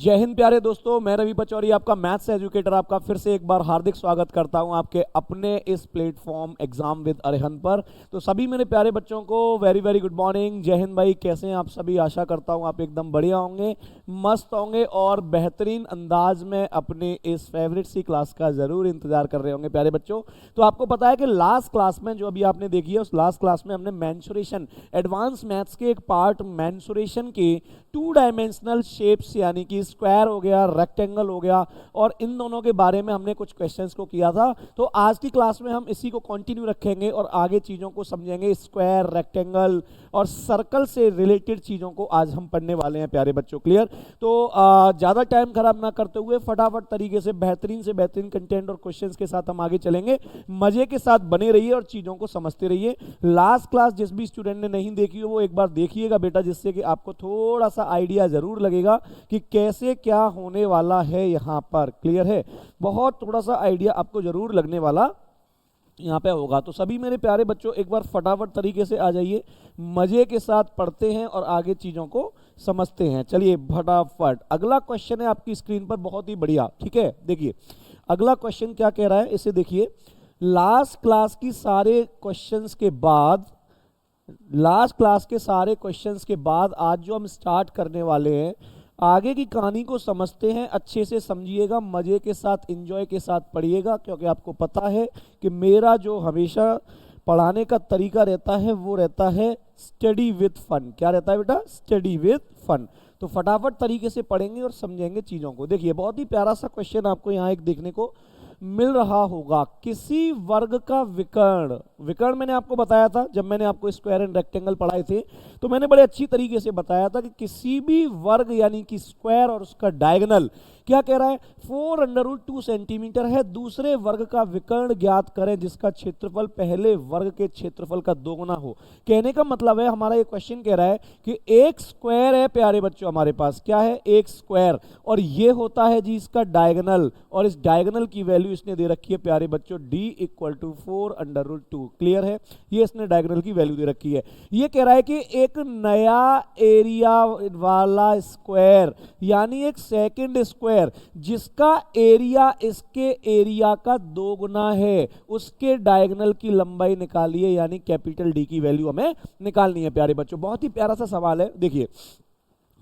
जय हिंद प्यारे दोस्तों, मैं रवि पचौरी आपका मैथ्स एजुकेटर आपका फिर से एक बार हार्दिक स्वागत करता हूं आपके अपने इस प्लेटफॉर्म एग्जाम विद अरिहंत पर। तो सभी मेरे प्यारे बच्चों को वेरी वेरी गुड मॉर्निंग। जय हिंद भाई, कैसे हैं आप सभी? आशा करता हूं आप एकदम बढ़िया होंगे, मस्त होंगे और बेहतरीन अंदाज में अपने इस फेवरेट सी क्लास का जरूर इंतजार कर रहे होंगे प्यारे बच्चों। तो आपको पता है कि लास्ट क्लास में जो अभी आपने देखी है, उस लास्ट क्लास में हमने मेंसुरेशन एडवांस मैथ्स के एक पार्ट मेंसुरेशन के टू डायमेंशनल शेप्स यानी कि स्क्वायर हो गया, रेक्टेंगल हो गया, और इन दोनों के बारे में हमने कुछ क्वेश्चंस को किया था। तो आज की क्लास में हम इसी को कंटिन्यू रखेंगे और आगे चीज़ों को समझेंगे। स्क्वायर, रेक्टेंगल और सर्कल से रिलेटेड चीज़ों को आज हम पढ़ने वाले हैं प्यारे बच्चों। क्लियर? तो ज़्यादा टाइम खराब ना करते हुए फटाफट तरीके से बेहतरीन कंटेंट और क्वेश्चंस के साथ हम आगे चलेंगे। मजे के साथ बने रहिए और चीज़ों को समझते रहिए। लास्ट क्लास जिस भी स्टूडेंट ने नहीं देखी हो वो एक बार देखिएगा बेटा, जिससे कि आपको थोड़ा सा आइडिया जरूर लगेगा कि कैसे क्या होने वाला है यहाँ पर। क्लियर है? बहुत थोड़ा सा आइडिया आपको जरूर लगने वाला यहाँ पे होगा। तो सभी मेरे प्यारे बच्चों एक बार फटाफट तरीके से आ जाइए, मजे के साथ पढ़ते हैं और आगे चीजों को समझते हैं। चलिए फटाफट अगला क्वेश्चन है आपकी स्क्रीन पर, बहुत ही बढ़िया। ठीक है, देखिए अगला क्वेश्चन क्या कह रहा है, इसे देखिए। लास्ट क्लास के सारे क्वेश्चंस के बाद आज जो हम स्टार्ट करने वाले हैं, आगे की कहानी को समझते हैं। अच्छे से समझिएगा, मजे के साथ, एंजॉय के साथ पढ़िएगा, क्योंकि आपको पता है कि मेरा जो हमेशा पढ़ाने का तरीका रहता है वो रहता है स्टडी विथ फन। क्या रहता है बेटा? Study with fun. तो फटाफट तरीके से पढ़ेंगे और समझेंगे चीजों को। देखिए बहुत ही प्यारा सा क्वेश्चन आपको यहाँ एक देखने को मिल रहा होगा। किसी वर्ग का विकर्ण मैंने आपको बताया था जब मैंने आपको स्क्वायर एंड रेक्टेंगल पढ़ाए थे, तो मैंने बड़े अच्छी तरीके से बताया था कि किसी भी वर्ग यानी कि स्क्वायर और उसका डायगोनल क्या कह रहा है, 4√2 सेंटीमीटर है। दूसरे वर्ग का विकर्ण ज्ञात करें जिसका क्षेत्रफल पहले वर्ग के क्षेत्रफल का दोगुना हो। कहने का मतलब है, हमारा ये क्वेश्चन कह रहा है कि एक स्क्वायर है प्यारे बच्चों, हमारे पास क्या है, एक स्क्वायर, और ये होता है जी इसका डायगोनल, और इस डायगोनल की वैल्यू इसने दे रखी है प्यारे बच्चों d = 4√2। क्लियर है? ये इसने डायगोनल की वैल्यू दे रखी है। ये कह रहा है कि एक नया एरिया वाला स्क्वायर यानी एक सेकंड स्क्वायर जिसका एरिया इसके एरिया का दोगुना है, उसके डायगोनल की लंबाई निकालिए, यानी कैपिटल डी की वैल्यू हमें निकालनी है प्यारे बच्चों। बहुत ही प्यारा सा सवाल है। देखिए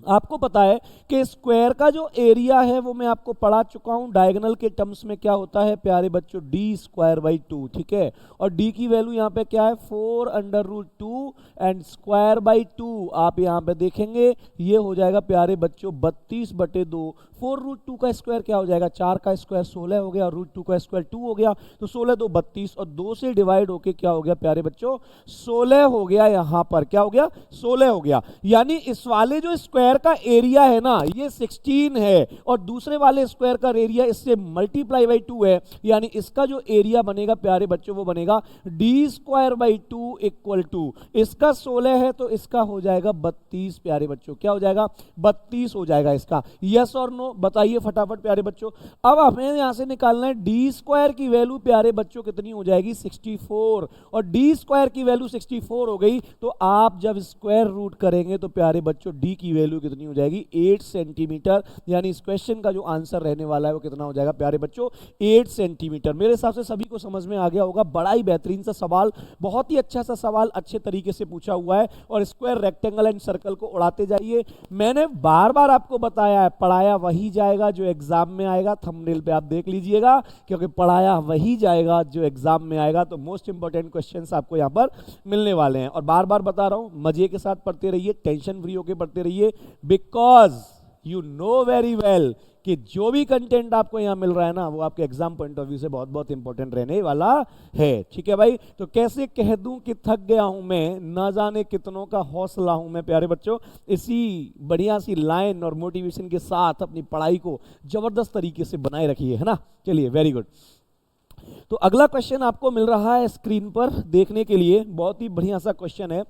आपको पता है कि स्क्वायर का जो एरिया है वो मैं आपको पढ़ा चुका हूं, डायगोनल के टर्म्स में क्या होता है प्यारे बच्चों, d²/2। ठीक है, और d की वैल्यू यहाँ पे क्या है, 4√2 एंड स्क्वायर बाई 2। आप यहाँ पे देखेंगे ये हो जाएगा प्यारे बच्चों 32/2। 4√2 का स्क्वायर क्या हो जाएगा, 4 का स्क्वायर 16 हो गया, और √2 का स्क्वायर 2 हो गया, तो 16 2 32, और 2 से डिवाइड होके क्या हो गया प्यारे बच्चों, 16 हो गया। यहाँ पर क्या हो गया, 16 हो गया। यानी इस वाले जो स्क्वायर का एरिया है ना, ये 16 है, और दूसरे वाले स्क्वायर का एरिया इससे मल्टीप्लाई बाई 2 है, यानी इसका जो एरिया बनेगा प्यारे बच्चों वो बनेगा d²/2 = इसका 16 है तो इसका हो जाएगा 32 प्यारे बच्चों। क्या हो जाएगा, 32 हो जाएगा इसका। यस और नो बताइए फटाफट प्यारे बच्चों। अब हमें यहां से निकालना है d² की वैल्यू प्यारे बच्चों कितनी हो जाएगी, 64, और d² की वैल्यू 64 हो गई, तो आप जब स्क्वायर रूट करेंगे तो प्यारे बच्चों d की वैल्यू कितनी हो जाएगी, 8 सेंटीमीटर। यानी इस क्वेश्चन का जो आंसर रहने वाला है वो कितना हो जाएगा प्यारे बच्चों, 8 सेंटीमीटर। मेरे हिसाब से सभी को समझ में आ गया होगा। बड़ा ही बेहतरीन सा सवाल, बहुत ही अच्छा सा सवाल, अच्छे तरीके से पूछा हुआ है। और स्क्वायर, रेक्टेंगल एंड सर्कल को उड़ाते जाइए। मैंने बार बार आपको बताया है, पढ़ाया वही जाएगा जो एग्जाम में आएगा। थंबनेल पे आप देख लीजिएगा, क्योंकि पढ़ाया वही जाएगा जो एग्जाम में आएगा। तो मोस्ट इंपॉर्टेंट क्वेश्चंस आपको यहाँ पर मिलने वाले हैं, और बार बार बता रहा हूं, मजे के साथ पढ़ते रहिए, टेंशन फ्री होकर पढ़ते रहिए, because you know very well कि जो भी कंटेंट आपको यहां मिल रहा है ना, वो आपके एग्जाम पॉइंट ऑफ व्यू से बहुत बहुत इंपॉर्टेंट रहने वाला है। ठीक है भाई? तो कैसे कह दूं कि थक गया हूं मैं, ना जाने कितनों का हौसला हूं मैं प्यारे बच्चों। इसी बढ़िया सी लाइन और मोटिवेशन के साथ अपनी पढ़ाई को जबरदस्त तरीके से बनाए रखिए, है ना। चलिए वेरी गुड। तो अगला क्वेश्चन आपको मिल रहा है स्क्रीन पर देखने के लिए, बहुत ही बढ़िया सा क्वेश्चन है।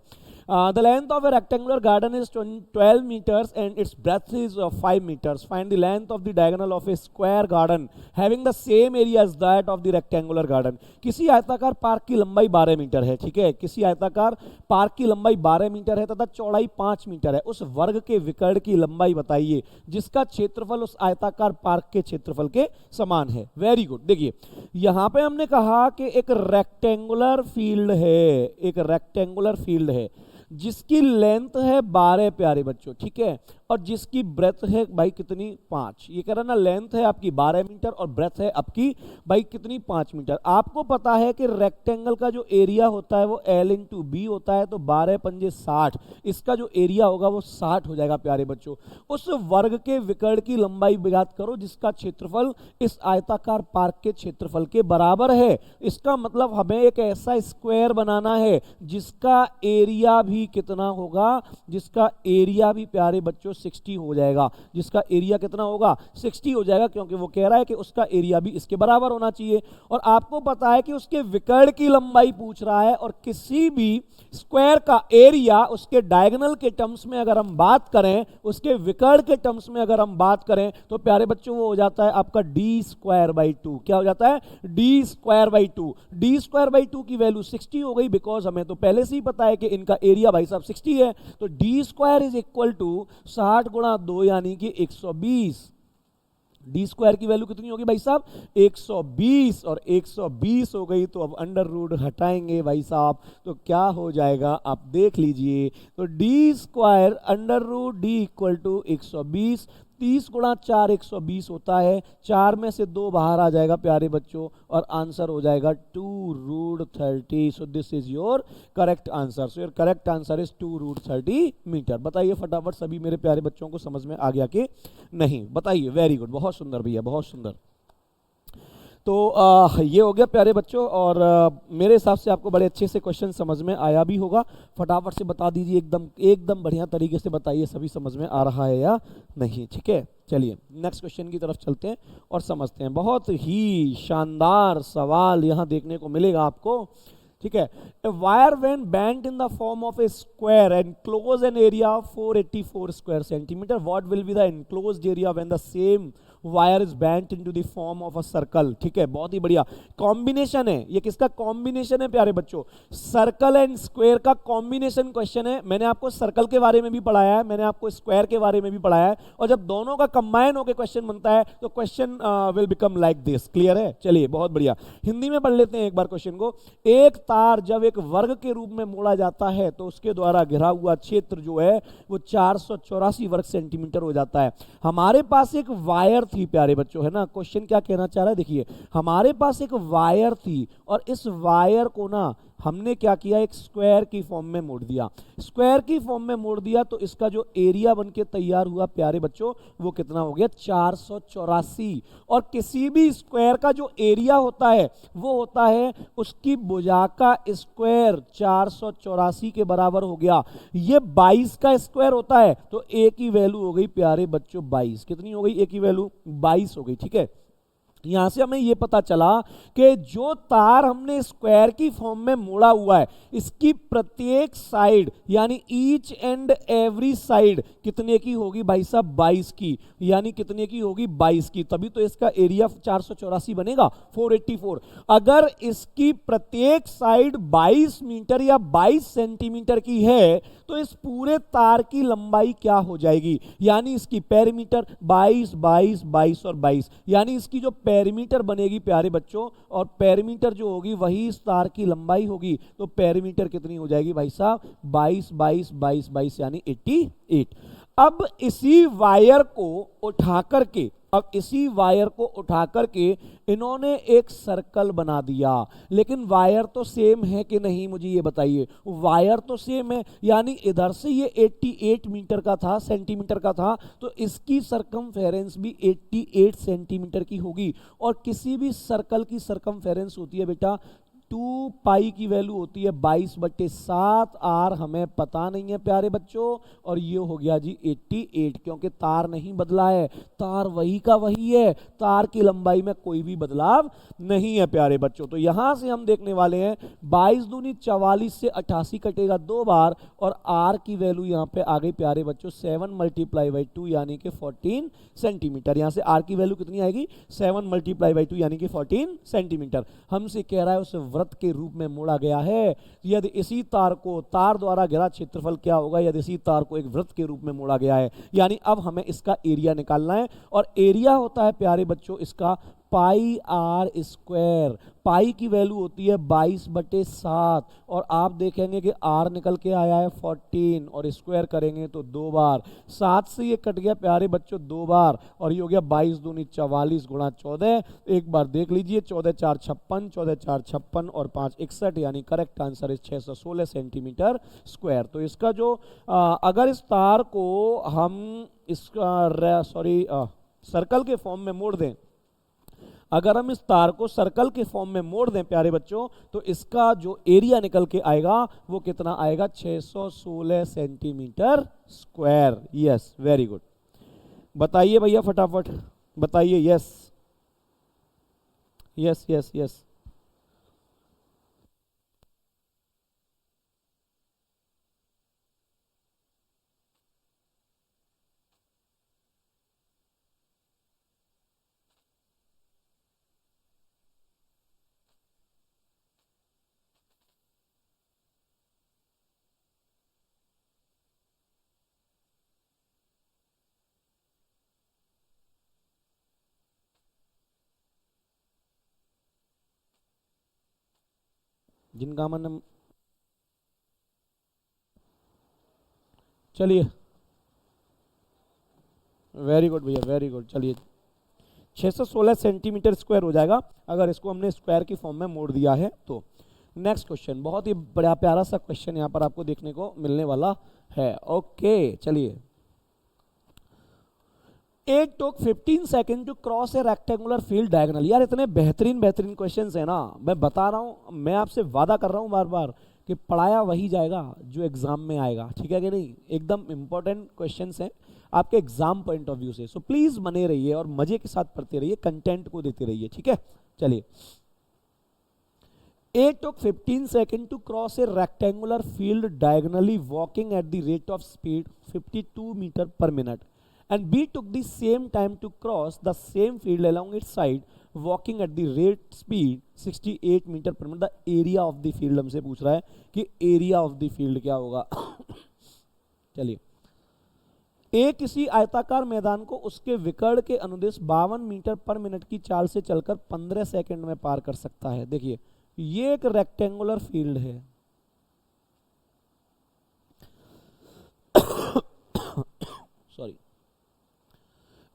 The length of a rectangular garden is 12 metres and its breadth is 5 metres, find the length of the diagonal of a square garden having the same area as that of the rectangular garden. किसी आयताकार park की लंबाई 12 metre है, ठीक है, किसी आयताकार park की लंबाई 12 मीटर है तथा चौड़ाई 5 मीटर है, उस वर्ग के विकर्ण की लंबाई बताइए जिसका क्षेत्रफल उस आयताकार पार्क के क्षेत्रफल के समान है। Very good. देखिए यहां पे हमने कहा कि एक रेक्टेंगुलर फील्ड है, एक रेक्टेंगुलर फील्ड है जिसकी लेंथ है 12 प्यारे बच्चों, ठीक है, और जिसकी ब्रेथ है भाई कितनी 5। ये कह रहा ना लेंथ है आपकी 12 मीटर और ब्रेथ है आपकी भाई कितनी 5 मीटर। आपको पता है कि रेक्टेंगल का जो एरिया होता है वो L इंटू बी होता है, तो 12 पंजे 60, इसका जो एरिया होगा वो 60 हो जाएगा प्यारे बच्चों। उस वर्ग के विकर्ण की लंबाई ज्ञात करो जिसका क्षेत्रफल इस आयताकार पार्क के क्षेत्रफल के बराबर है। इसका मतलब हमें एक ऐसा स्क्वायर बनाना है जिसका एरिया भी कितना होगा, जिसका एरिया भी प्यारे बच्चों 60 हो जाएगा, जिसका एरिया कितना होगा 60 हो जाएगा, क्योंकि वो कह रहा है कि उसका एरिया भी इसके बराबर होना चाहिए। और आपको पता है कि उसके विकर्ण की लंबाई पूछ रहा है, और किसी भी स्क्वायर का एरिया उसके डायगोनल के टर्म्स में अगर हम बात करें, उसके विकर्ण के टर्म्स में अगर हम बात करें तो प्यारे बच्चों वो हो जाता है आपका डी स्क्वायर बाई 2। क्या हो जाता है? D square by 2। D square by 2 की वैल्यू 60 हो गई, बिकॉज हमें तो पहले से ही पता है कि इनका एरिया भाई साहब 60 है, तो D square is equal to 60 गुणा 2 यानी कि 120। डी स्क्वायर की वैल्यू कितनी होगी भाई साहब 120, और 120 हो गई तो अब अंडर रूट हटाएंगे भाई साहब तो क्या हो जाएगा आप देख लीजिए। तो D square under root D equal to 120, 30 गुणा 4 120 होता है, 4 में से 2 बाहर आ जाएगा प्यारे बच्चों, और आंसर हो जाएगा 2 root 30। So this is your correct answer. So your correct answer is 2 root 30 metre. बताइए फटाफट सभी मेरे प्यारे बच्चों को समझ में आ गया कि नहीं? बताइए। वेरी गुड, बहुत सुंदर भैया, बहुत सुंदर। तो ये हो गया प्यारे बच्चों, और मेरे हिसाब से आपको बड़े अच्छे से क्वेश्चन समझ में आया भी होगा। फटाफट से बता दीजिए, एकदम एकदम बढ़िया तरीके से बताइए सभी समझ में आ रहा है या नहीं, ठीक है। चलिए नेक्स्ट क्वेश्चन की तरफ चलते हैं और समझते हैं। बहुत ही शानदार सवाल यहाँ देखने को मिलेगा आपको, ठीक है। A wire when bent in the form of a square enclose an area of 484 square centimetre, what will be the enclosed area when the same wire is bent into the form of a circle. ठीक है, बहुत ही बढ़िया combination है। ये किसका combination है प्यारे बच्चों? सर्कल एंड स्क्वायर का कॉम्बिनेशन क्वेश्चन है। मैंने आपको सर्कल के बारे में भी पढ़ाया है, मैंने आपको स्क्वायर के बारे में भी पढ़ाया है, और जब दोनों का कंबाइन होकर क्वेश्चन बनता है तो question will become like this. Clear है? चलिए बहुत बढ़िया, हिंदी में पढ़ लेते हैं एक बार क्वेश्चन को। एक तार जब एक वर्ग के रूप में मोड़ा जाता है तो उसके द्वारा घिरा हुआ क्षेत्र जो है वो 484 वर्ग सेंटीमीटर हो जाता है। हमारे पास एक वायर थी प्यारे बच्चों, है ना। क्वेश्चन क्या कहना चाह रहा है देखिए, हमारे पास एक वायर थी और इस वायर को ना हमने क्या किया, एक स्क्वायर की फॉर्म में मोड़ दिया। स्क्वायर की फॉर्म में मोड़ दिया तो इसका जो एरिया बनके तैयार हुआ प्यारे बच्चों वो कितना हो गया? 484। और किसी भी स्क्वायर का जो एरिया होता है वो होता है उसकी भुजा का स्क्वायर। 484 के बराबर हो गया। ये 22 का स्क्वायर होता है, तो ए की वैल्यू हो गई प्यारे बच्चों 22। कितनी हो गई? ए की वैल्यू 22 हो गई। ठीक है, यहां से हमें यह पता चला कि जो तार हमने स्क्वायर की फॉर्म में मोड़ा हुआ है इसकी प्रत्येक साइड यानी ईच एंड एवरी साइड कितने की होगी भाई साहब? 22 की। यानी कितने की होगी? 22 की। तभी तो इसका एरिया 484 बनेगा, 484। अगर इसकी प्रत्येक साइड 22 मीटर या 22 सेंटीमीटर की है तो इस पूरे तार की लंबाई क्या हो जाएगी? यानी इसकी पेरीमीटर 22 22 22 और 22, यानी इसकी जो पेरीमीटर बनेगी प्यारे बच्चों, और पेरीमीटर जो होगी वही इस तार की लंबाई होगी। तो पेरीमीटर कितनी हो जाएगी भाई साहब? 22 22 22 22 यानी 88। अब इसी वायर को उठा करके इन्होंने एक सर्कल बना दिया। लेकिन वायर तो सेम है कि नहीं, मुझे ये बताइए। वायर तो सेम है, यानी इधर से ये 88 मीटर का था, सेंटीमीटर का था, तो इसकी सरकमफेरेंस भी 88 सेंटीमीटर की होगी। और किसी भी सर्कल की सरकमफेरेंस होती है बेटा 2 पाई की वैल्यू होती है 22/7, आर हमें पता नहीं है प्यारे बच्चों, और ये हो गया जी 88, क्योंकि तार नहीं बदला है, तार वही का वही है, तार की लंबाई में कोई भी बदलाव नहीं है प्यारे बच्चों। तो यहां से हम देखने वाले हैं 22 दूनी 44 से 88 कटेगा 2 बार, और आर की वैल्यू यहां पे आ गई प्यारे बच्चों 7 × 2 यानी कि 14 सेंटीमीटर। यहां से आर की वैल्यू कितनी आएगी 7 × 2 यानी कि 14 सेंटीमीटर। हमसे कह रहा है उसे वृत्त के रूप में मोड़ा गया है। यदि इसी तार को, तार द्वारा घिरा क्षेत्रफल क्या होगा यदि इसी तार को एक वृत्त के रूप में मोड़ा गया है, यानी अब हमें इसका एरिया निकालना है, और एरिया होता है प्यारे बच्चों इसका पाई आर स्क्वायर। पाई की वैल्यू होती है 22/7, और आप देखेंगे कि आर निकल के आया है 14, और स्क्वायर करेंगे तो 2 बार, 7 से ये कट गया प्यारे बच्चों 2 बार, और ये हो गया 22 दूनी 44 गुणा 14। एक बार देख लीजिए 14 4 56, 14 4 56 और 5 61, यानी correct answer is 616 centimetre square. तो इसका जो अगर इस तार को हम इसका सर्कल के फॉर्म में मोड़ दें, अगर हम इस तार को सर्कल के फॉर्म में मोड़ दें प्यारे बच्चों, तो इसका जो एरिया निकल के आएगा वो कितना आएगा 616 centimetre square. Yes, very good. बताइए भैया फटाफट बताइए। Yes yes yes yes. जिनका मन, चलिए वेरी गुड भैया, वेरी गुड। चलिए 616 सेंटीमीटर स्क्वायर हो जाएगा अगर इसको हमने स्क्वायर की फॉर्म में मोड़ दिया है तो। नेक्स्ट क्वेश्चन, बहुत ही बड़ा प्यारा सा क्वेश्चन यहां पर आपको देखने को मिलने वाला है। ओके चलिए। It took 15 second to cross a rectangular field diagonal. यार इतने बेहतरीन बेहतरीन क्वेश्चंस है ना, मैं बता रहा हूं, मैं आपसे वादा कर रहा हूं बार बार कि पढ़ाया वही जाएगा जो एग्जाम में आएगा, ठीक है कि नहीं। एकदम इंपॉर्टेंट क्वेश्चंस हैं आपके एग्जाम पॉइंट ऑफ व्यू से, सो प्लीज बने रहिए और मजे के साथ पढ़ते रहिए, कंटेंट को देते रहिए, ठीक है। चलिए। It took 15 seconds to cross a rectangular field diagonally walking at the rate of speed 52 meter per minute, and B took the same time to cross the same field along its side walking at the rate speed 68 meter per minute. The area of the field हमसे पूछ रहा है कि area of the field क्या होगा। चलिए। ए किसी आयताकार मैदान को उसके विकर्ण के अनुदिश 52 मीटर पर मिनट की चाल से चलकर 15 सेकंड में पार कर सकता है। देखिए ये एक रेक्टेंगुलर फील्ड है। सॉरी।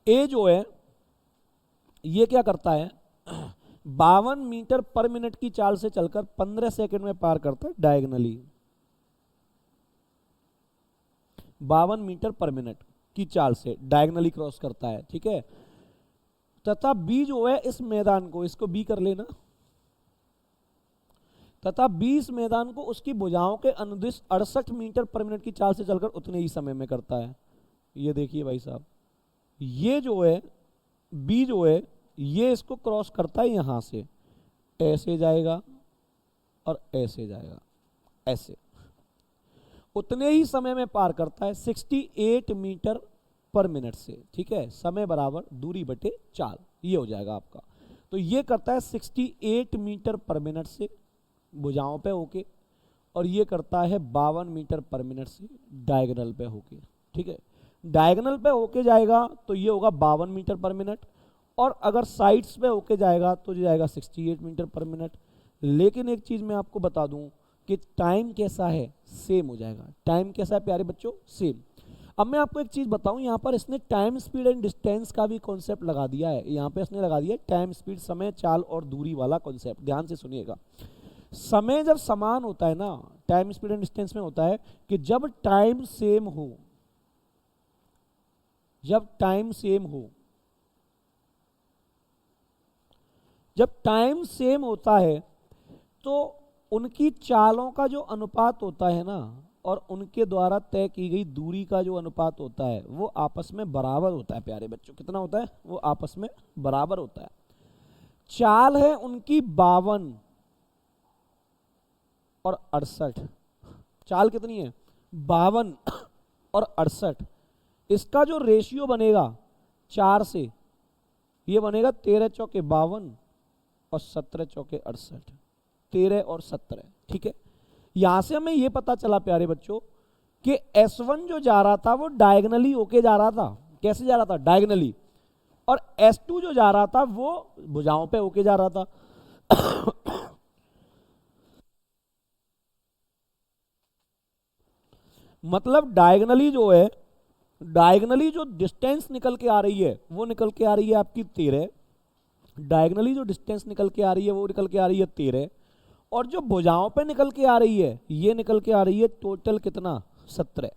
ए जो है ये क्या करता है 52 मीटर पर मिनट की चाल से चलकर 15 सेकंड में पार करता है डायगोनली। 52 मीटर पर मिनट की चाल से डायगोनली क्रॉस करता है, ठीक है। तथा बी जो है इस मैदान को, इसको बी कर लेना, तथा 20 मैदान को उसकी भुजाओं के अनुदिश 68 मीटर पर मिनट की चाल से चलकर उतने ही समय में करता है। ये देखिए भाई साहब, ये जो है बी जो है ये इसको क्रॉस करता है, यहां से ऐसे जाएगा और ऐसे जाएगा, ऐसे उतने ही समय में पार करता है 68 मीटर पर मिनट से, ठीक है। समय बराबर दूरी बटे चाल, ये हो जाएगा आपका। तो ये करता है 68 मीटर पर मिनट से भुजाओं पे होके, और ये करता है 52 मीटर पर मिनट से डायगोनल पे होके, ठीक है। डायगोनल पे होके जाएगा तो ये होगा 52 मीटर पर मिनट, और अगर साइड्स पे होके जाएगा तो ये जाएगा 68 मीटर पर मिनट। लेकिन एक चीज मैं आपको बता दूं कि टाइम कैसा है, सेम हो जाएगा। टाइम कैसा है प्यारे बच्चों, सेम। अब मैं आपको एक चीज बताऊं, यहां पर इसने टाइम स्पीड एंड डिस्टेंस का भी कॉन्सेप्ट लगा दिया है। यहां पे इसने लगा दिया है टाइम स्पीड, समय चाल और दूरी वाला कॉन्सेप्ट। ध्यान से सुनिएगा। समय जब समान होता है ना, टाइम स्पीड एंड डिस्टेंस में होता है कि जब टाइम सेम हो, जब टाइम सेम हो, जब टाइम सेम होता है तो उनकी चालों का जो अनुपात होता है ना, और उनके द्वारा तय की गई दूरी का जो अनुपात होता है वो आपस में बराबर होता है प्यारे बच्चों। कितना होता है? वो आपस में बराबर होता है। चाल है उनकी 52 और 68। चाल कितनी है? 52 और 68। इसका जो रेशियो बनेगा 4 से, ये बनेगा 13 चौके 52 और 17 चौके 68। 13 और 17, ठीक है। यहां से हमें यह पता चला प्यारे बच्चों कि S1 जो जा रहा था वो डायगनली होके जा रहा था। कैसे जा रहा था? डायगनली। और S2 जो जा रहा था वो भुजाओं पे होके जा रहा था। मतलब डायगनली जो है, डायगनली जो डिस्टेंस निकल के आ रही है वो निकल के आ रही है आपकी 13। डायगनली जो डिस्टेंस निकल के आ रही है वो निकल के आ रही है 13। और जो भुजाओं पे निकल के आ रही है ये निकल के आ रही है टोटल कितना? 17।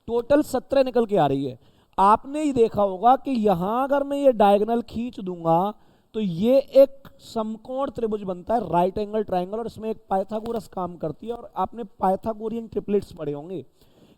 टोटल 17 निकल के आ रही है। आपने ही देखा होगा कि यहां अगर मैं ये डायगोनल खींच दूंगा तो ये एक समकोण त्रिभुज बनता है, राइट एंगल ट्रायंगल, और इसमें एक पाइथागोरस काम करती है। और आपने पाइथागोरियन ट्रिपलेट्स पढ़े होंगे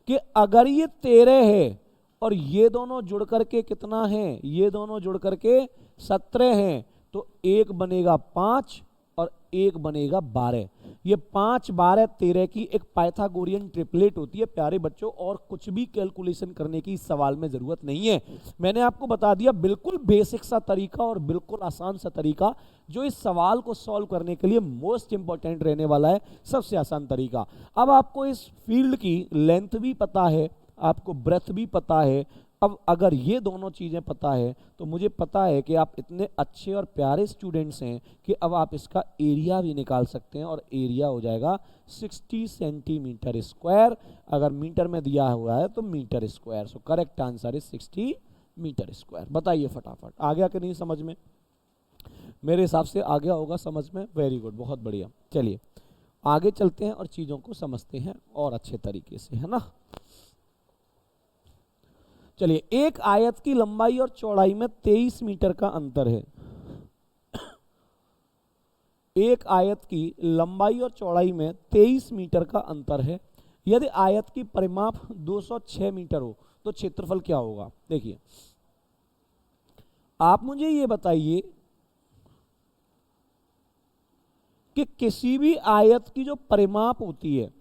कि अगर ये 13 है और ये दोनों जुड़ करके कितना है? ये दोनों जुड़ करके 17 हैं, तो एक बनेगा 5 और एक बनेगा 12। ये 5, 12, 13 की एक पाइथागोरियन ट्रिपलेट होती है प्यारे बच्चों। और कुछ भी कैलकुलेशन करने की इस सवाल में जरूरत नहीं है। मैंने आपको बता दिया बिल्कुल बेसिक सा तरीका और बिल्कुल आसान सा तरीका, जो इस सवाल को सॉल्व करने के लिए मोस्ट इंपॉर्टेंट रहने वाला है। सबसे आसान तरीका। अब आपको इस फील्ड की लेंथ भी पता है, आपको ब्रेथ भी पता है। अब अगर ये दोनों चीजें पता है तो मुझे पता है कि आप इतने अच्छे और प्यारे स्टूडेंट्स हैं कि अब आप इसका एरिया भी निकाल सकते हैं। और एरिया हो जाएगा 60 सेंटीमीटर स्क्वायर। अगर मीटर में दिया हुआ है तो metre square. So correct answer is 60 metre square. बताइए फटाफट, आ गया कि नहीं समझ में? मेरे हिसाब से आ गया होगा समझ में। वेरी गुड, बहुत बढ़िया। चलिए आगे चलते हैं और चीजों को समझते हैं और अच्छे तरीके से, है ना। चलिए, एक आयत की लंबाई और चौड़ाई में 23 मीटर का अंतर है। एक आयत की लंबाई और चौड़ाई में 23 मीटर का अंतर है। यदि आयत की परिमाप 206 मीटर हो तो क्षेत्रफल क्या होगा? देखिए, आप मुझे ये बताइए कि किसी भी आयत की जो परिमाप होती है,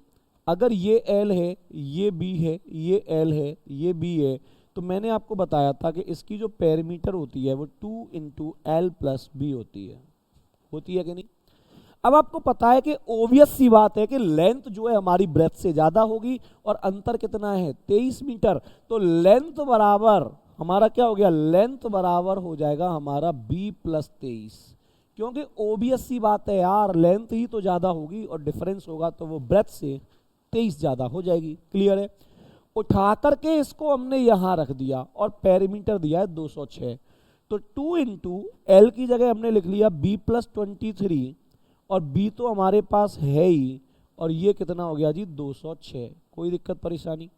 अगर ये L है, ये B है, ये L है, ये B है, तो मैंने आपको बताया था कि इसकी जो पेरीमीटर होती है वो 2 इंटू L प्लस B होती है कि नहीं? अब आपको पता है कि ओबियस सी बात है कि लेंथ जो है हमारी ब्रेथ से ज्यादा होगी और अंतर कितना है? 23 मीटर। तो लेंथ बराबर हमारा क्या हो गया? लेंथ बराबर हो जाएगा हमारा B प्लस 23। क्योंकि ओबियस सी बात है यार, लेंथ ही तो ज्यादा होगी और डिफरेंस होगा तो वो ब्रेथ से 23 ज्यादा हो जाएगी। क्लियर है? उठा करके इसको हमने यहां रख दिया और पेरीमीटर दिया है 206। तो 2 इंटू एल की जगह हमने लिख लिया B प्लस 23, और B तो हमारे पास है ही, और ये कितना हो गया जी? 206। कोई दिक्कत परेशानी?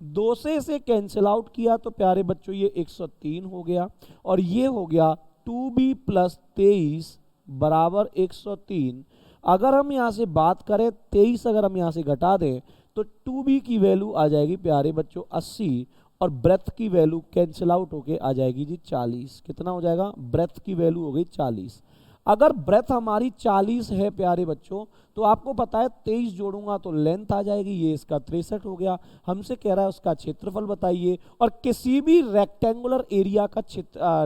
2 से इसे कैंसिल आउट किया तो प्यारे बच्चों ये 103 हो गया, और ये हो गया 2B प्लस 23 बराबर 103। अगर हम यहां से बात करें 23 अगर हम यहां से घटा दें तो 2B की वैल्यू आ जाएगी प्यारे बच्चों 80, और ब्रेथ की वैल्यू कैंसिल आउट होके आ जाएगी जी 40। कितना हो जाएगा? ब्रेथ की वैल्यू हो गई 40। अगर ब्रेथ हमारी 40 है प्यारे बच्चों, तो आपको पता है 23 जोड़ूंगा तो लेंथ आ जाएगी, ये इसका 63 हो गया। हमसे कह रहा है उसका क्षेत्रफल बताइए। और किसी भी रेक्टेंगुलर एरिया का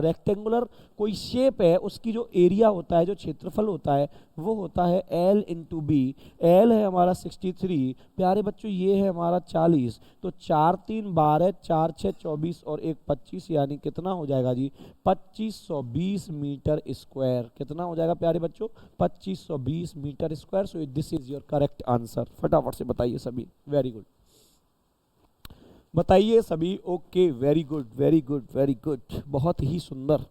रेक्टेंगुलर कोई शेप है उसकी जो एरिया होता है, जो क्षेत्रफल होता है, वो होता है L इंटू बी। एल है हमारा 63, प्यारे बच्चों ये है हमारा 40। तो 4 3 12, 4 6 24 और 1 25, यानी कितना हो जाएगा जी? 2520 मीटर स्क्वायर। कितना हो जाएगा प्यारे बच्चों? 2520 metre square. So this is your correct answer. फटाफट से बताइए सभी। वेरी गुड, बताइए सभी। Okay, very good, very good, very good. बहुत ही सुंदर,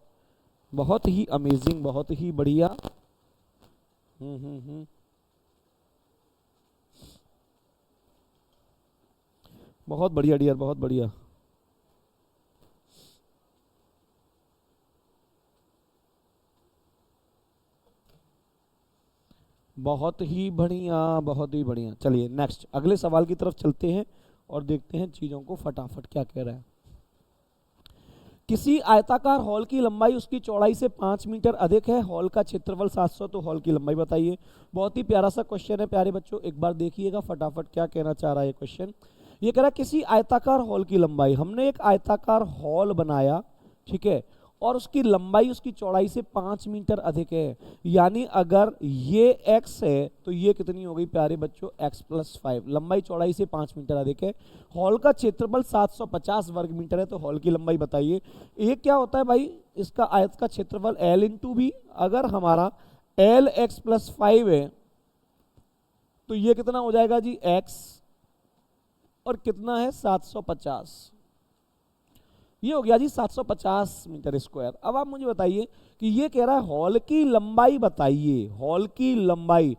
बहुत ही अमेजिंग, बहुत ही बढ़िया। हम्म। बहुत बढ़िया डियर, बहुत बढ़िया। बहुत ही बढ़िया, बहुत ही बढ़िया। चलिए नेक्स्ट अगले सवाल की तरफ चलते हैं और देखते हैं चीजों को फटाफट क्या कह रहा है। किसी आयताकार हॉल की लंबाई उसकी चौड़ाई से 5 मीटर अधिक है, हॉल का क्षेत्रफल 700, तो हॉल की लंबाई बताइए। बहुत ही प्यारा सा क्वेश्चन है प्यारे बच्चों, एक बार देखिएगा फटाफट क्या कहना चाह रहा है ये क्वेश्चन। ये कह रहा है किसी आयताकार हॉल की लंबाई, हमने एक आयताकार हॉल बनाया, ठीक है, और उसकी लंबाई उसकी चौड़ाई से 5 मीटर अधिक है, यानी अगर ये x है तो ये कितनी हो गई प्यारे बच्चों, x+5। लंबाई चौड़ाई से 5 मीटर अधिक है, हॉल का क्षेत्रफल 750 वर्ग मीटर है, तो हॉल की लंबाई बताइए। ये क्या होता है भाई, इसका आयत का क्षेत्रफल l इंटू बी, अगर हमारा l x+5 है तो ये कितना हो जाएगा जी x, और कितना है 750, ये हो गया जी 750 मीटर स्क्वायर। अब आप मुझे बताइए कि ये कह रहा है हॉल की लंबाई बताइए, हॉल की लंबाई।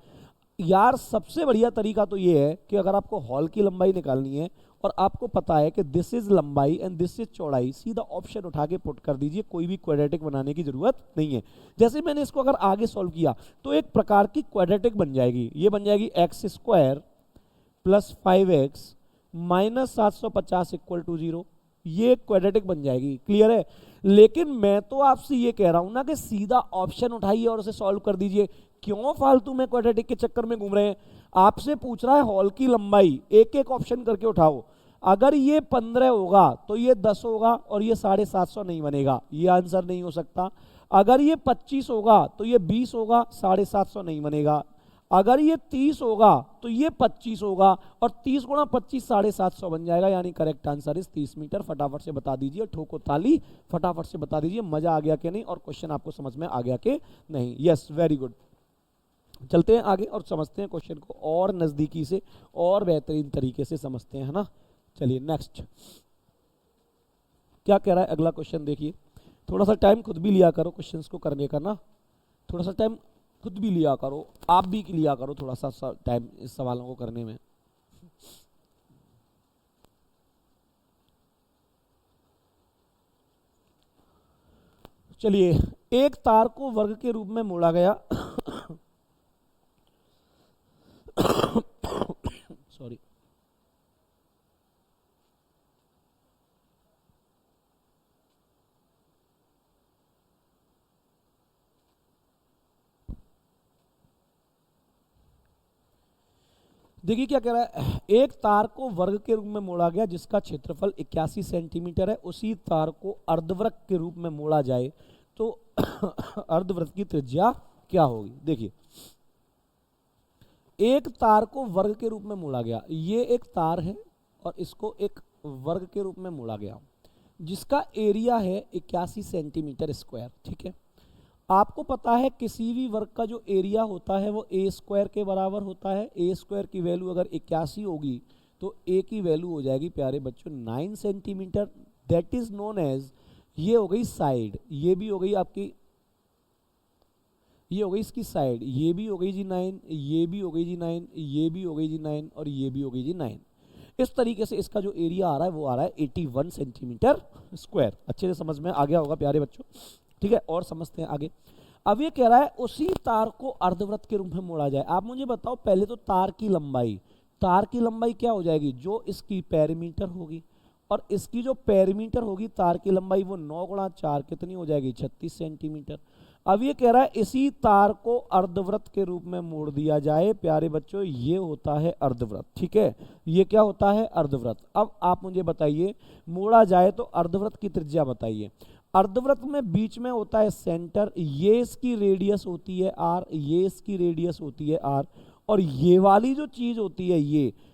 यार सबसे बढ़िया तरीका तो ये है कि अगर आपको हॉल की लंबाई निकालनी है और आपको पता है कि दिस इज लंबाई एंड दिस इज चौड़ाई, सीधा ऑप्शन उठा के पुट कर दीजिए, कोई भी क्वाड्रेटिक बनाने की जरूरत नहीं है। जैसे मैंने इसको अगर आगे सॉल्व किया तो एक प्रकार की क्वाड्रेटिक बन जाएगी, ये बन जाएगी x² + 5x - 750 = 0, ये क्वाड्रेटिक बन जाएगी। क्लियर है? लेकिन मैं तो आपसे ये कह रहा हूं ना कि सीधा ऑप्शन उठाइए और उसे सॉल्व कर दीजिए, क्यों फालतू में क्वाड्रेटिक के चक्कर में घूम रहे हैं। आपसे पूछ रहा है हॉल की लंबाई, एक एक ऑप्शन करके उठाओ। अगर ये 15 होगा तो ये 10 होगा और ये 750 नहीं बनेगा, ये आंसर नहीं हो सकता। अगर ये 25 होगा तो ये 20 होगा, 750 नहीं बनेगा। अगर ये 30 होगा तो ये 25 होगा, और 30 × 25 750 बन जाएगा, यानी करेक्ट आंसर इज 30 मीटर। फटाफट से बता दीजिए, ठोको ताली, फटाफट से बता दीजिए मजा आ गया कि नहीं, और क्वेश्चन आपको समझ में आ गया कि नहीं। Yes, very good. चलते हैं आगे और समझते हैं क्वेश्चन को और नजदीकी से और बेहतरीन तरीके से समझते हैं, है ना। चलिए नेक्स्ट क्या कह रहा है अगला क्वेश्चन देखिए। थोड़ा सा टाइम खुद भी लिया करो क्वेश्चंस को करने का ना, थोड़ा सा टाइम खुद भी लिया करो, आप भी लिया करो थोड़ा सा टाइम इस सवालों को करने में। चलिए, एक तार को वर्ग के रूप में मोड़ा गया सॉरी। देखिए क्या कह रहा है, एक तार को वर्ग के रूप में मोड़ा गया जिसका क्षेत्रफल 81 सेंटीमीटर है, उसी तार को अर्धवृत्त के रूप में मोड़ा जाए तो अर्धवृत्त की त्रिज्या क्या होगी। देखिए, एक तार को वर्ग के रूप में मोड़ा गया, ये एक तार है और इसको एक वर्ग के रूप में मोड़ा गया जिसका एरिया है 81 सेंटीमीटर स्क्वायर, ठीक है। आपको पता है किसी भी वर्ग का जो एरिया होता है वो a² के बराबर होता है। a² की वैल्यू अगर 81 होगी तो a की वैल्यू हो जाएगी प्यारे बच्चों 9 centimetre, that is known as, ये हो गई साइड, ये भी हो गई आपकी, ये हो गई इसकी साइड, ये भी हो गई जी 9, ये भी हो गई जी 9, ये भी हो गई जी 9, और ये भी हो गई जी 9। इस तरीके से इसका जो एरिया आ रहा है वो आ रहा है 81 सेंटीमीटर स्क्वायर। अच्छे से समझ में आ गया होगा प्यारे बच्चों, ठीक है। और समझते हैं आगे। अब ये कह रहा है उसी तार को अर्धवृत्त के रूप में मोड़ा जाए। आप मुझे बताओ पहले तो तार की लंबाई, तार की लंबाई क्या हो जाएगी, जो इसकी पेरीमीटर होगी, और इसकी जो पेरीमीटर होगी तार की लंबाई वो 9 × 4 कितनी हो जाएगी 36 सेंटीमीटर। अब ये कह रहा है इसी तार को अर्धवृत्त के रूप में मोड़ दिया जाए प्यारे बच्चों, ये होता है अर्धवृत्त, ठीक है। ये क्या होता है अर्धवृत्त। अब आप मुझे बताइए मोड़ा जाए तो अर्धवृत्त की त्रिज्या बताइए। अर्धवृत्त में बीच में होता है सेंटर, ये इसकी रेडियस होती है r, ये इसकी रेडियस होती है r, और ये वाली जो चीज होती है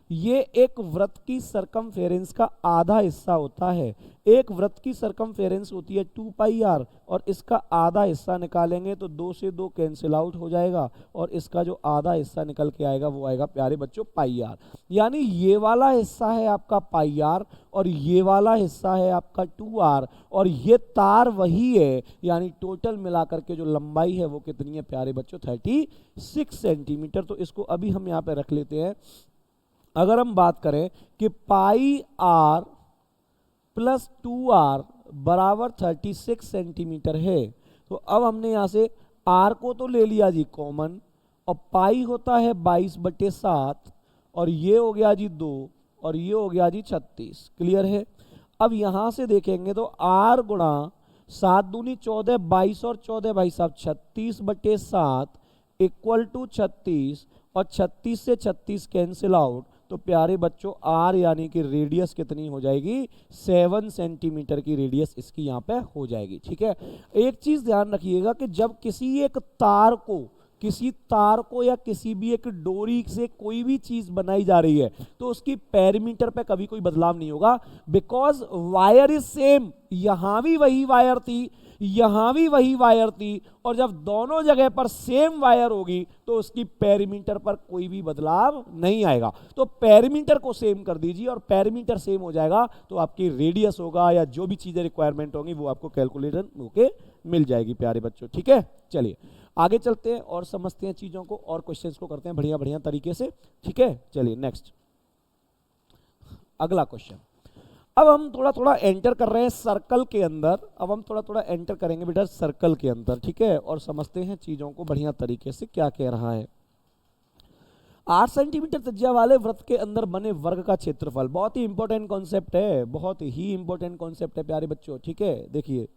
ये एक वृत्त की सरकमफेरेंस का आधा हिस्सा होता है। एक वृत्त की सरकमफेरेंस होती है 2πr, और इसका आधा हिस्सा निकालेंगे तो 2 से 2 कैंसिल आउट हो जाएगा, और इसका जो आधा हिस्सा निकल के आएगा वो आएगा प्यारे बच्चों πr। यानी ये वाला हिस्सा है आपका πr और ये वाला हिस्सा है आपका 2r, और ये तार वही है, यानी टोटल मिलाकर के जो लंबाई है वो कितनी है प्यारे बच्चों 36 सेंटीमीटर। तो इसको अभी हम यहाँ पे रख लेते हैं। अगर हम बात करें कि πr + 2r बराबर 36 सेंटीमीटर है, तो अब हमने यहां से r को तो ले लिया जी कॉमन, और पाई होता है 22/7, और ये हो गया जी 2, और ये हो गया जी 36। क्लियर है। अब यहां से देखेंगे तो r गुणा 7 दूनी 14, 22 और 14 भाई साहब 36/7 इक्वल टू 36, और 36 से 36 कैंसिल आउट, तो प्यारे बच्चों r यानी कि रेडियस कितनी हो जाएगी, 7 सेंटीमीटर की रेडियस इसकी यहाँ पे हो जाएगी। ठीक है। एक चीज ध्यान रखिएगा कि जब किसी तार को या किसी भी एक डोरी से कोई भी चीज बनाई जा रही है तो उसकी पैरामीटर पे कभी कोई बदलाव नहीं होगा, बिकॉज वायर इज सेम। यहां भी वही वायर थी, यहां भी वही वायर थी, और जब दोनों जगह पर सेम वायर होगी तो उसकी पैरामीटर पर कोई भी बदलाव नहीं आएगा। तो पैरामीटर को सेम कर दीजिए, और पैरामीटर सेम हो जाएगा तो आपकी रेडियस होगा या जो भी चीजें रिक्वायरमेंट होंगी वो आपको कैलकुलेशन होके मिल जाएगी प्यारे बच्चों। ठीक है, चलिए आगे चलते हैं और समझते हैं चीजों को, और क्वेश्चंस को करते हैं बढ़िया बढ़िया तरीके से। ठीक है, चलिए नेक्स्ट अगला क्वेश्चन। अब हम थोड़ा थोड़ा एंटर कर रहे हैं सर्कल के अंदर, अब हम थोड़ा थोड़ा एंटर करेंगे बेटा सर्कल के अंदर। ठीक है, और समझते हैं चीजों को बढ़िया तरीके से क्या कह रहा है। 8 सेंटीमीटर त्रिज्या वाले वृत्त के अंदर बने वर्ग का क्षेत्रफल, बहुत ही इंपॉर्टेंट कॉन्सेप्ट है, बहुत ही इंपॉर्टेंट कॉन्सेप्ट है प्यारे बच्चों। ठीक है, देखिए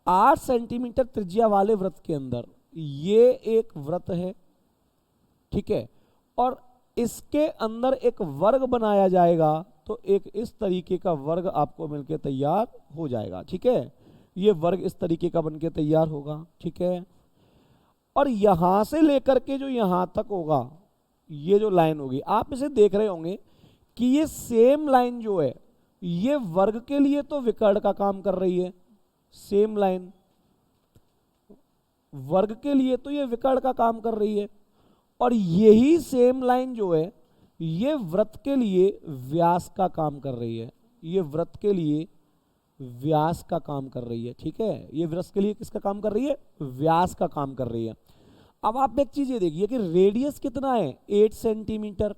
8 सेंटीमीटर त्रिज्या वाले वृत्त के अंदर ये एक वृत्त है। ठीक है, और इसके अंदर एक वर्ग बनाया जाएगा, तो एक इस तरीके का वर्ग आपको मिलके तैयार हो जाएगा। ठीक है, ये वर्ग इस तरीके का बनके तैयार होगा। ठीक है, और यहां से लेकर के जो यहां तक होगा, ये जो लाइन होगी आप इसे देख रहे होंगे कि ये सेम लाइन जो है ये वर्ग के लिए तो विकर्ण का काम कर रही है, सेम लाइन वर्ग के लिए तो ये विकर्ण का काम कर रही है, और यही सेम लाइन जो है ये वृत्त के लिए व्यास का काम कर रही है, ये वृत्त के लिए व्यास का काम कर रही है। ठीक है, ये वृत्त के लिए किसका काम कर रही है, व्यास का काम कर रही है। अब आप एक चीज ये देखिए कि रेडियस कितना है, 8 सेंटीमीटर।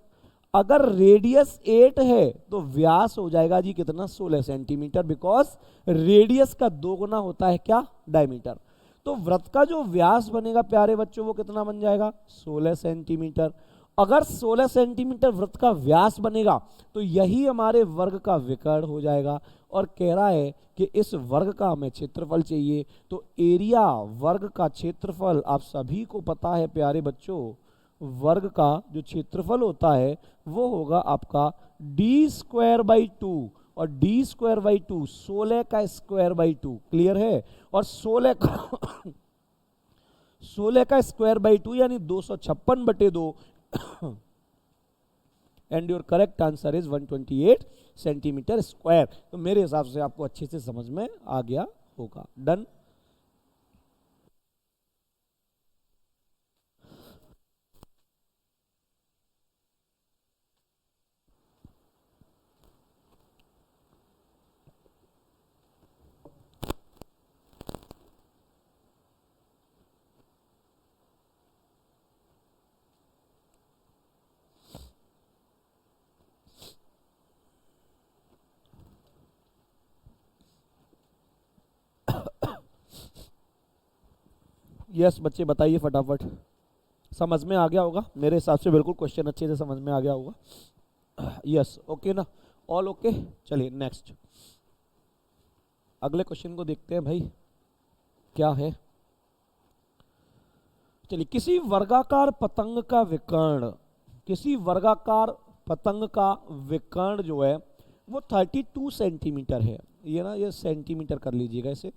अगर रेडियस 8 है तो व्यास हो जाएगा जी कितना, 16 सेंटीमीटर, बिकॉज रेडियस का 2 गुना होता है क्या, डायमीटर। तो वृत्त का जो व्यास बनेगा प्यारे बच्चों वो कितना बन जाएगा, 16 सेंटीमीटर। अगर 16 सेंटीमीटर वृत्त का व्यास बनेगा तो यही हमारे वर्ग का विकर्ण हो जाएगा, और कह रहा है कि इस वर्ग का हमें क्षेत्रफल चाहिए। तो एरिया वर्ग का क्षेत्रफल आप सभी को पता है प्यारे बच्चों, वर्ग का जो क्षेत्रफल होता है वो होगा आपका d²/2, और d²/2 16 का स्क्वायर बाई 2। क्लियर है, और 16 का 16 का स्क्वायर/2 यानी 256/2, and your correct answer is 128 centimetre square. तो मेरे हिसाब से आपको अच्छे से समझ में आ गया होगा। डन। यस बच्चे बताइए फटाफट, समझ में आ गया होगा मेरे हिसाब से, बिल्कुल क्वेश्चन अच्छे से समझ में आ गया होगा। यस ओके ना, ऑल ओके। चलिए नेक्स्ट अगले क्वेश्चन को देखते हैं भाई क्या है। चलिए, किसी वर्गाकार पतंग का विकर्ण, किसी वर्गाकार पतंग का विकर्ण जो है वो 32 सेंटीमीटर है, ये ना ये सेंटीमीटर कर लीजिएगा इसे,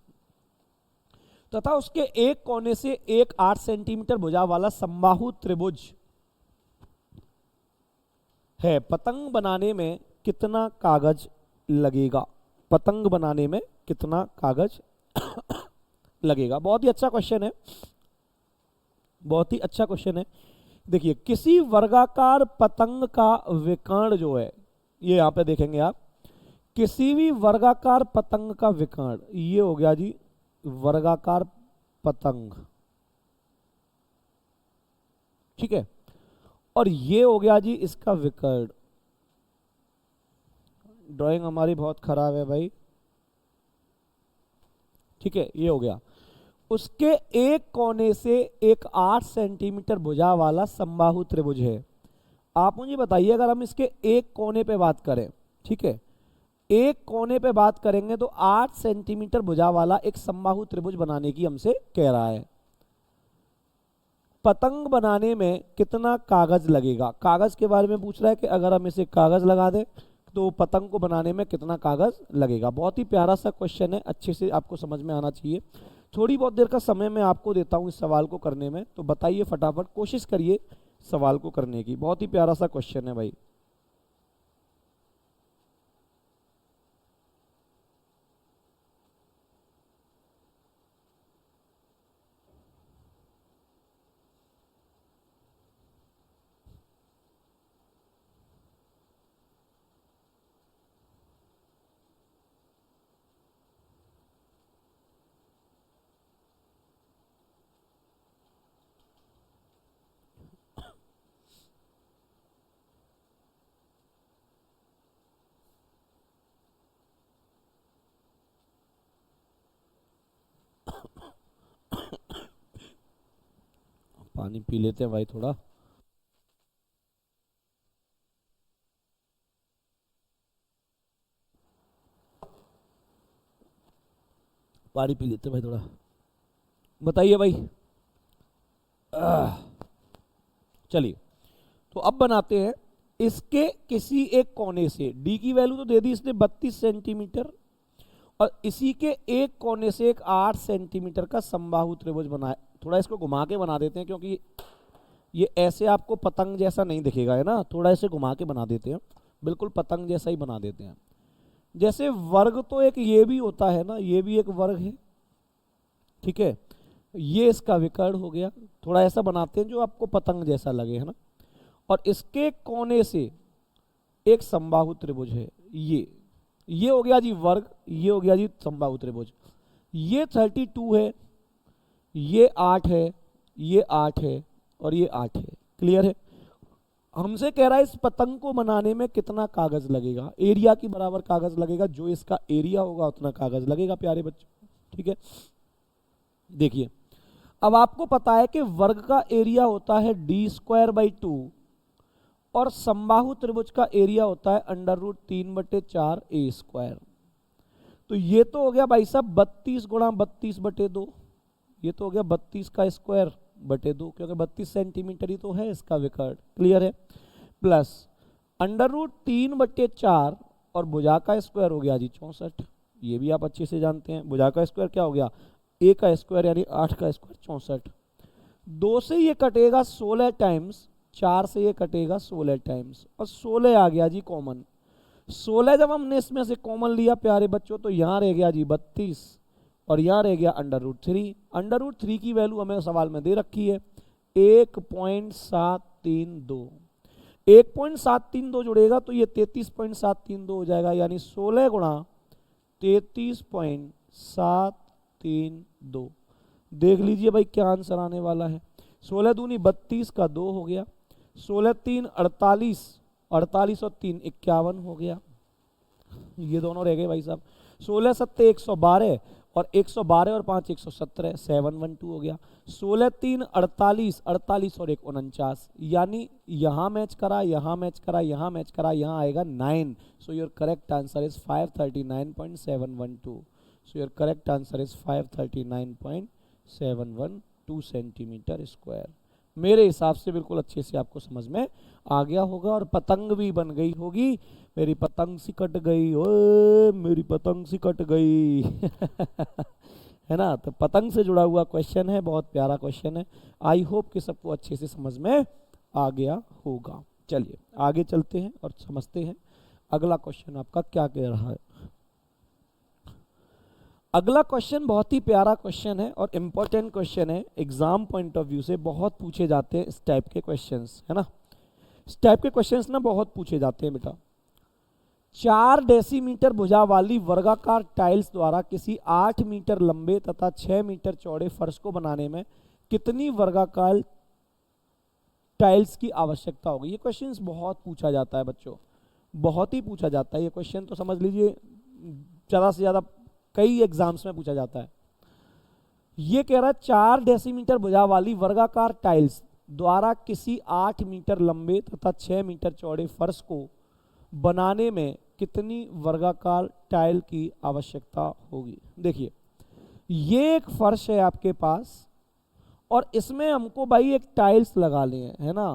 तथा उसके एक कोने से एक 8 सेंटीमीटर भुजा वाला समबाहु त्रिभुज है। पतंग बनाने में कितना कागज लगेगा, पतंग बनाने में कितना कागज लगेगा। बहुत ही अच्छा क्वेश्चन है, बहुत ही अच्छा क्वेश्चन है। देखिए किसी वर्गाकार पतंग का विकर्ण जो है, ये यहां पे देखेंगे आप, किसी भी वर्गाकार पतंग का विकर्ण, ये हो गया जी वर्गाकार पतंग। ठीक है, और ये हो गया जी इसका विकर्ण। ड्राइंग हमारी बहुत खराब है भाई। ठीक है, ये हो गया, उसके एक कोने से एक 8 सेंटीमीटर भुजा वाला समबाहु त्रिभुज है। आप मुझे बताइए, अगर हम इसके एक कोने पे बात करें, ठीक है, एक कोने पे बात करेंगे तो 8 सेंटीमीटर भुजा वाला एक समबाहु त्रिभुज बनाने की हमसे कह रहा है। पतंग बनाने में कितना कागज लगेगा, कागज के बारे में पूछ रहा है कि अगर हम इसे कागज लगा दें तो पतंग को बनाने में कितना कागज लगेगा। बहुत ही प्यारा सा क्वेश्चन है, अच्छे से आपको समझ में आना चाहिए। थोड़ी बहुत देर का समय मैं आपको देता हूं इस सवाल को करने में, तो बताइए फटाफट, कोशिश करिए सवाल को करने की। बहुत ही प्यारा सा क्वेश्चन है भाई। पानी पी लेते हैं भाई थोड़ा। पानी पी लेते हैं भाई थोड़ा। बताइए भाई। चलिए, तो अब बनाते हैं इसके किसी एक कोने से, डी की वैल्यू तो दे दी इसने 32 सेंटीमीटर, और इसी के एक कोने से एक 8 सेंटीमीटर का समबाहु त्रिभुज बनाए। थोड़ा इसको घुमा के बना देते हैं, क्योंकि ये ऐसे आपको पतंग जैसा नहीं दिखेगा, है ना, थोड़ा ऐसे घुमा के बना देते हैं, बिल्कुल पतंग जैसा ही बना देते हैं। जैसे वर्ग तो एक ये भी होता है ना, ये भी एक वर्ग है, ठीक है, ये इसका विकर्ण हो गया। थोड़ा ऐसा बनाते हैं जो आपको पतंग जैसा लगे, है ना, और इसके कोने से एक समबाहु त्रिभुज है, ये हो गया जी वर्ग, ये हो गया जी समबाहु त्रिभुज। ये 32 है, ये 8 है, ये 8 है, और ये 8 है। क्लियर है। हमसे कह रहा है इस पतंग को बनाने में कितना कागज लगेगा, एरिया की बराबर कागज लगेगा, जो इसका एरिया होगा उतना कागज लगेगा प्यारे बच्चों, ठीक है। देखिए, अब आपको पता है कि वर्ग का एरिया होता है d²/2 और समबाहु त्रिभुज का एरिया होता है √3/4a²। तो ये तो हो गया भाई साहब 32 गुणा 32/2, ये तो हो गया 32 का स्क्वायर बटे 2, क्योंकि 32 सेंटीमीटर ही तो है इसका विकर्ण। क्लियर है। प्लस √3/4 और भुजा का स्क्वायर हो गया जी 64। ये भी आप अच्छे से जानते हैं, भुजा का स्क्वायर क्या हो गया, a का स्क्वायर यानी 8 का स्क्वायर 64। 2 से ये कटेगा 16 टाइम्स, 4 से ये कटेगा 16 टाइम्स, और 16 आ गया जी कॉमन। 16 जब हमने इसमें से कॉमन लिया प्यारे बच्चों, तो यहाँ रह गया जी 32 और यहाँ रह गया √3। √3 की वैल्यू हमें सवाल में दे रखी है 1.732। 1.732 जुड़ेगा तो ये 33.732 हो जाएगा, यानी 16 गुणा 33.732। देख लीजिए भाई क्या आंसर आने वाला है। 16 दूनी 32 का 2 हो गया, 16 3 48, 48 और 3 51 हो गया। ये दोनों रह गए भाई साहब। 16 7 112 और 112 और 5 117, 712 हो गया। 16 3 48, 48 और 1 49, यानी यहाँ मैच करा, यहाँ मैच करा, यहाँ मैच करा, यहाँ आएगा 9। सो your correct answer is 539.712। So your correct answer is 539.712 centimetre square. मेरे हिसाब से बिल्कुल अच्छे से आपको समझ में आ गया होगा, और पतंग भी बन गई होगी। मेरी पतंग सी कट गई, ओए मेरी पतंग सी कट गई है ना। तो पतंग से जुड़ा हुआ क्वेश्चन है, बहुत प्यारा क्वेश्चन है। आई होप कि सबको अच्छे से समझ में आ गया होगा। चलिए आगे चलते हैं और समझते हैं अगला क्वेश्चन आपका क्या कह रहा है। अगला क्वेश्चन बहुत ही प्यारा क्वेश्चन है और इंपॉर्टेंट क्वेश्चन है, एग्जाम पॉइंट ऑफ व्यू से बहुत पूछे जाते हैं इस टाइप के क्वेश्चंस, है ना। इस टाइप के क्वेश्चंस ना बहुत पूछे जाते हैं बेटा। 4 डेसीमीटर भुजा वाली वर्गाकार टाइल्स द्वारा किसी 8 मीटर लंबे तथा 6 मीटर चौड़े फर्श को बनाने में कितनी वर्गाकार टाइल्स की आवश्यकता होगी। ये क्वेश्चन बहुत पूछा जाता है बच्चों, बहुत ही पूछा जाता है ये क्वेश्चन, तो समझ लीजिए ज़्यादा से ज़्यादा कई एग्जाम्स में पूछा जाता है। ये कह रहा है 4 डेसीमीटर भुजा वाली वर्गाकार टाइल्स द्वारा किसी 8 मीटर लंबे तथा 6 मीटर चौड़े फर्श को बनाने में कितनी वर्गाकार टाइल की आवश्यकता होगी। देखिए ये एक फर्श है आपके पास और इसमें हमको भाई एक टाइल्स लगा लिए है ना।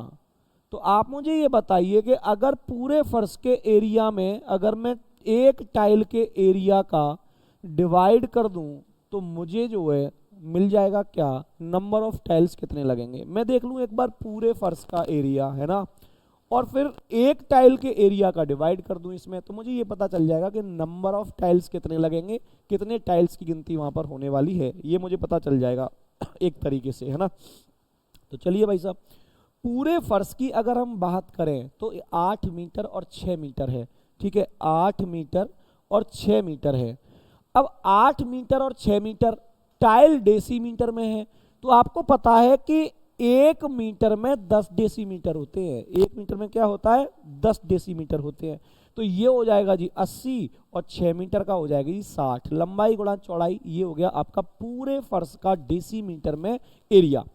तो आप मुझे ये बताइए कि अगर पूरे फर्श के एरिया में अगर मैं एक टाइल के एरिया का डिवाइड कर दूं तो मुझे जो है मिल जाएगा क्या, नंबर ऑफ टाइल्स कितने लगेंगे। मैं देख लूं एक बार पूरे फर्श का एरिया है ना और फिर एक टाइल के एरिया का डिवाइड कर दूं इसमें, तो मुझे ये पता चल जाएगा कि नंबर ऑफ टाइल्स कितने लगेंगे, कितने टाइल्स की गिनती वहां पर होने वाली है, ये मुझे पता चल जाएगा एक तरीके से है ना। तो चलिए भाई साहब, पूरे फर्श की अगर हम बात करें तो 8 मीटर और 6 मीटर है, ठीक है, 8 मीटर और 6 मीटर है। अब 8 मीटर और 6 मीटर टाइल डेसीमीटर में है, तो आपको पता है कि 1 मीटर में 10 डेसीमीटर होते हैं। 1 मीटर में क्या होता है, 10 डेसीमीटर होते हैं। तो ये हो जाएगा जी 80 और 6 मीटर का हो जाएगा जी 60। लंबाई गुणा चौड़ाई, ये हो गया आपका पूरे फर्श का डेसीमीटर में एरिया।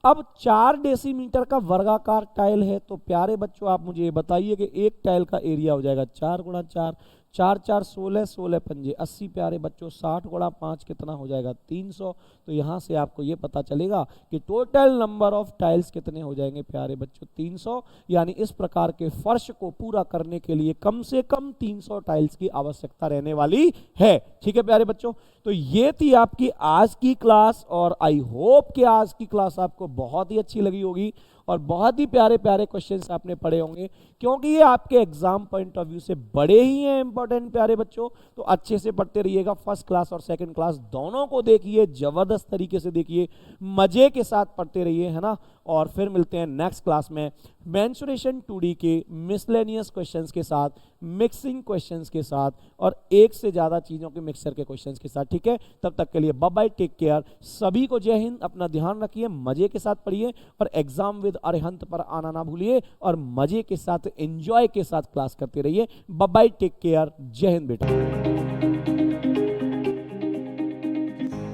अब 4 डेसीमीटर का वर्गाकार टाइल है, तो प्यारे बच्चों आप मुझे ये बताइए कि एक टाइल का एरिया हो जाएगा 4 गुणा 4, 4 4 16, 16 पंजे 80 प्यारे बच्चों, 60 गुणा 5 कितना हो जाएगा 300। तो यहाँ से आपको ये पता चलेगा कि टोटल नंबर ऑफ टाइल्स कितने हो जाएंगे प्यारे बच्चों 300। यानी इस प्रकार के फर्श को पूरा करने के लिए कम से कम 300 टाइल्स की आवश्यकता रहने वाली है। ठीक है प्यारे बच्चों, तो ये थी आपकी आज की क्लास और आई होप कि आज की क्लास आपको बहुत ही अच्छी लगी होगी और बहुत ही प्यारे प्यारे क्वेश्चंस आपने पढ़े होंगे, क्योंकि ये आपके एग्जाम पॉइंट ऑफ व्यू से बड़े ही हैं इंपॉर्टेंट प्यारे बच्चों। तो अच्छे से पढ़ते रहिएगा, फर्स्ट क्लास और सेकंड क्लास दोनों को देखिए, जबरदस्त तरीके से देखिए, मजे के साथ पढ़ते रहिए है ना। और फिर मिलते हैं नेक्स्ट क्लास में मेंसुरेशन 2D के मिसलेनियस क्वेश्चंस के साथ, मिक्सिंग क्वेश्चंस के साथ और एक से ज्यादा चीजों के मिक्सर के क्वेश्चंस के साथ। ठीक है, तब तक के लिए बाय बाय, टेक केयर, सभी को जय हिंद, अपना ध्यान रखिए, मजे के साथ पढ़िए और एग्जाम विद अरिहंत पर आना ना भूलिए और मजे के साथ एंजॉय के साथ क्लास करते रहिए। बाय बाय, टेक केयर, जय हिंद बेटा।